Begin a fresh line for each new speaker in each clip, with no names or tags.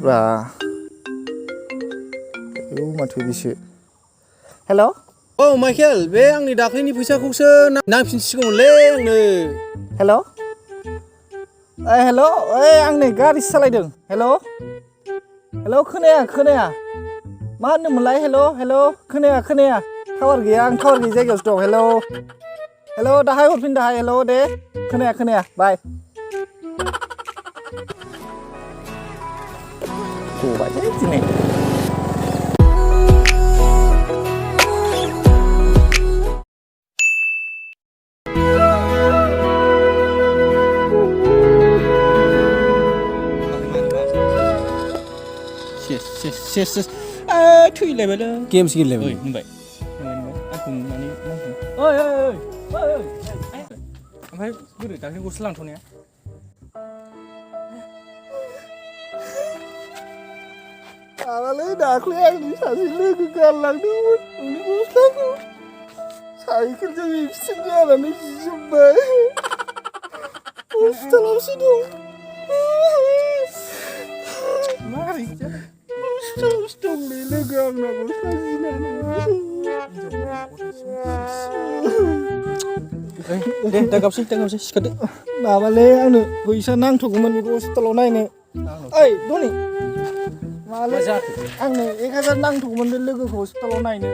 ब्रा माथो बिसो हेल'
औ माइकेल बे आंनि दाख्लैनि फैसाखौसो नांफिनसिगौमोनलै आंनो
हेल' हेल' ओइ आं नै गारि सालायदों हेल' खोनाया मा होनदोंमोनलाय हेल' खोनाया टावार गैया आं टावार गैयि जायगायावसो दं हेल' दाहाय हरफिन दाहाय हेल' दे खोनाया बाय गबायलै दिनै
थैलायबायलै
गेम्स गेलेबाय
होनबाय आंखौ माने ओमफ्राय बोरै दाख्लै गस्ला लांथ'नाया
आरालै दाख्लै आंनि सासे लोगो गारलांदोंमोन नोंनि गस्लाखौ साइकेलजों एक्सिडेन्ट जानानै जिजोब्बाय हस्पिटालावसो दं
मारै
हस्पिटालावसो दंलै लोगो आंना गस्ला जिनानै
दे दा गाबसै सिखारदो
माबालै आंनो फैसा नांथ'गौमोन बेखौ हस्पिटालाव नायनो ओइ दनि मालै आंनो 1000 नांथ'गौमोन बे लोगोखौ हस्पिटालाव नायनो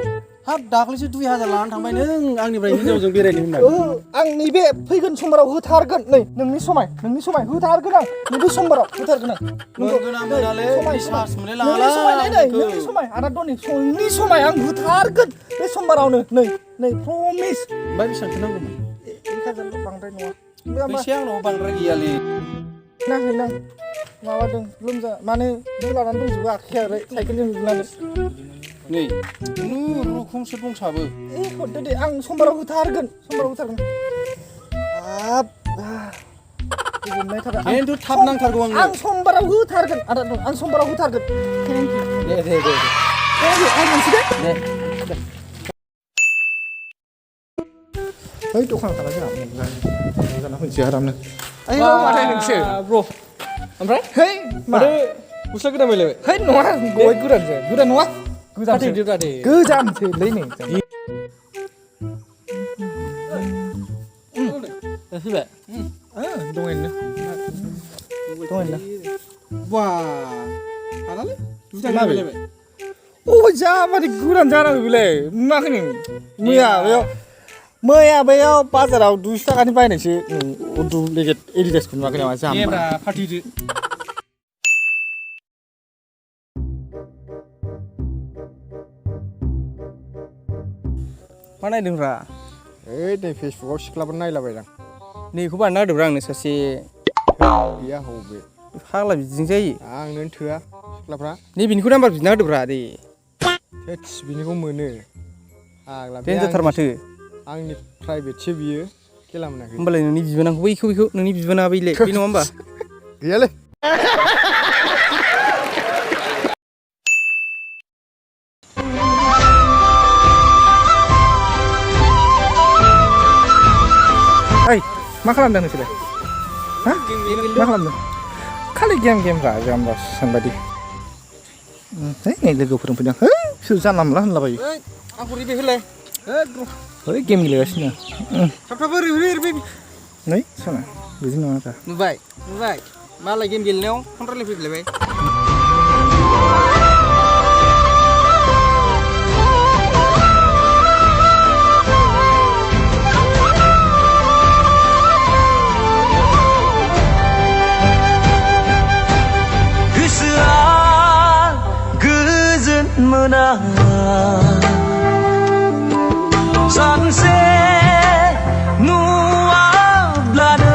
हाब दाख्लैसो 2000 लानानै थांबाय नों आंनिफ्राय हिनजावजों बेरायनो होनना
आं नैबे फैगोन समबाराव होथारगोन नै नोंनि समाय होथारगोन आं नैबे समबाराव होथारगोन आं नोंनि समाय आदा दनि नोंनि समाय आं होथारगोन बे समबारावनो नै प्रमिस
ओमफ्राय बेसेबांथो नांगौमोन
1000 बांद्राय नङा
फैसाया आंनाव बांद्राय गैयालै
नां माबादों लोमजा माने लानानै दंजोबो आखाइया साइकेलजों बुनानै
नै खुनुरुखुमसो दंसाबो
हरदो दे आं समबाराव होथारगोन हाब गोजोननाय थाबाय
खिन्थु थाब नांथारगौ
आं समबाराव होथारगोन आदा दं आं समबाराव होथारगोन थेंक इउ
दे
आं थांसै दे है दखानाव थांना जाना फैनोसै आरामनो आयौ माथो नोंसो
ब्र ओमफ्राय
है
माथो गस्ला गोदान बायलायबाय
है नङा गय गोदान नङा गोजामसोलै नै
फैबाय
दङैनो
बा हालालै बायलायबाय
जा माने गोदान जानांगौ बेलाय नुवाखै नों मैया बैयाव बाजाराव 200 थाखानि बायनायसो डुप्लिकेट एडिडासखौ नुवाखै नामा
जाम्बा फाटिदो मा नायदोंब्रा
ओइ नै फेसबुकआव सिख्लाफोर नायलाबायदां
नैखौ बानायना होदोंब्रा आंनो सासे
गैया हबे
फाग्ला बिदिजों जायो
आंनो थोआ सिख्लाफ्रा
नैबेनिखौ नाम्बार बिना होदोंब्रा दे
थोस बिनिखौ मोनो फाग्ला
देनजारथार माथो
आंनि प्राइभेटसो बियो खेला मोनाखै
होमबालाय नोंनि बिबोनांखौ बैखौ नोंनि बिबोना बैले बे नङा होमबा
गैयालै ओइ मा खालामदों नोंसोरलाय मा खालामदों खालि गेम रा जाम्बा सानबादि है नै लोगोफोरजों फैदों है सोर जानला मोनला होनलाबायो
आंखौ रिबे होलाय
है गेम गेलेगासिनो
थाब रिबे
नै सना बिदि नङा दा
नुबाय मालाय गेम गेलेनायाव फन रायलायफैलायबाय
मोना सानसे नुवाब्लानो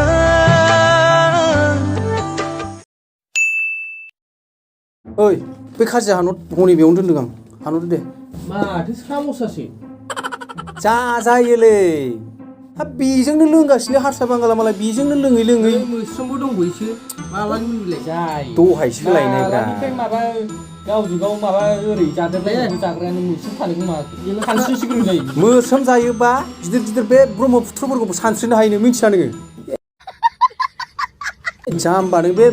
ओइ बे खाजिया हानद हनै बेयावनो दोनदों आं हानदो दे
माथो साम'सासो
जायोलै हाब बेजोंनो लोंगासिनो हारसा बांगाला मालाय बेजोंनो लोङै
मोस्रोमबो दंबोयोसो मालानि मुलिलाय जायो
दहाय सोलायनायब्रा
माबा गावजों गाव माबा ओरै जादेरनाय जाग्रायानो मोस्रोम थानायखौ मा सानस्रिसिगोन जायो
मोस्रोम जायोबा गिदिर बे ब्रह्मपुत्रफोरखौ सानस्रिनो हायो नों मिथिया नोङो जाम्बा नों बे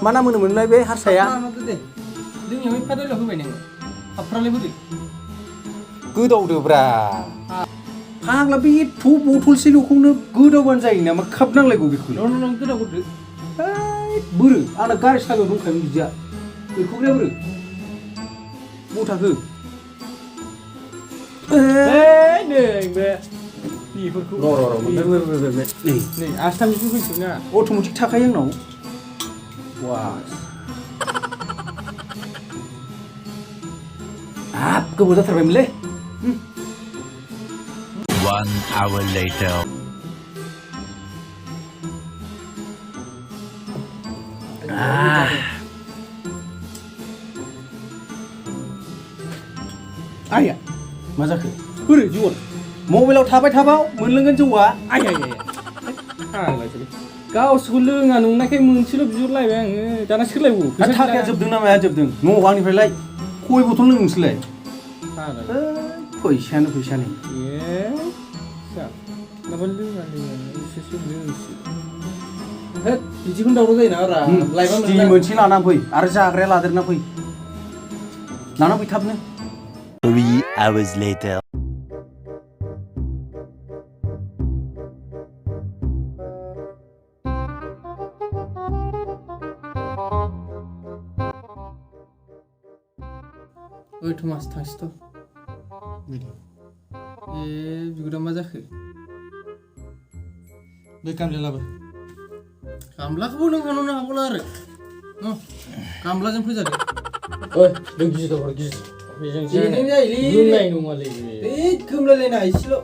मा नाम होनोमोनलाय बे हारसाया
जोंनियाव फादाइल' होबाय नोङो हाबफ्रालाय बोरै
गोदावदोब्रा फाग्ला बे एथ' बथलसेल'खौनो गोदावबानो जायो नामा खाब नांलायगौ बेखौ
न' गोदावगोरदो
बोरो आंना गारि सालायाव दंखायोमोन बिदिया बेखौलाय बोरो मथाखो
नै बे बेफोरखौ नै आसामनिखौ फैसोना
अट'मेटिक थाखायो आंनाव वा हाब गोबाव जाथारबायमोनलै
1 hour later.
आया मा जाखो बोरै जिवन मबाइलाव थाबाय थाबाव मोनलोंगोन जौआ
आय गावसोरखौ लोङा नंनायखाय मोनसेल' बिहरलायबाय आङो दाना सोलायबावो
थाखाया जोबदों ना माया जोबदों न'आव आंनिफ्रायलाय खय बथल लोंनोसैलाय फैसायानो
बिदिखौनो दावराव जायोना रा
लाइबा मोनसे लानानै फै आरो जाग्राया लादेरना फै लाना फै थाबनो
3 hours later.
ओइ थमास थांसैथ' बिगुरा मा जाखो बे गामलालाबो गामलाखौबो नों हानो हागौला आरो गामलाजों फैजादो ओइ नों गिजिदाव गिजि बेजों जायोलै गोमनाय नङालै गोमलायलायना एसेल'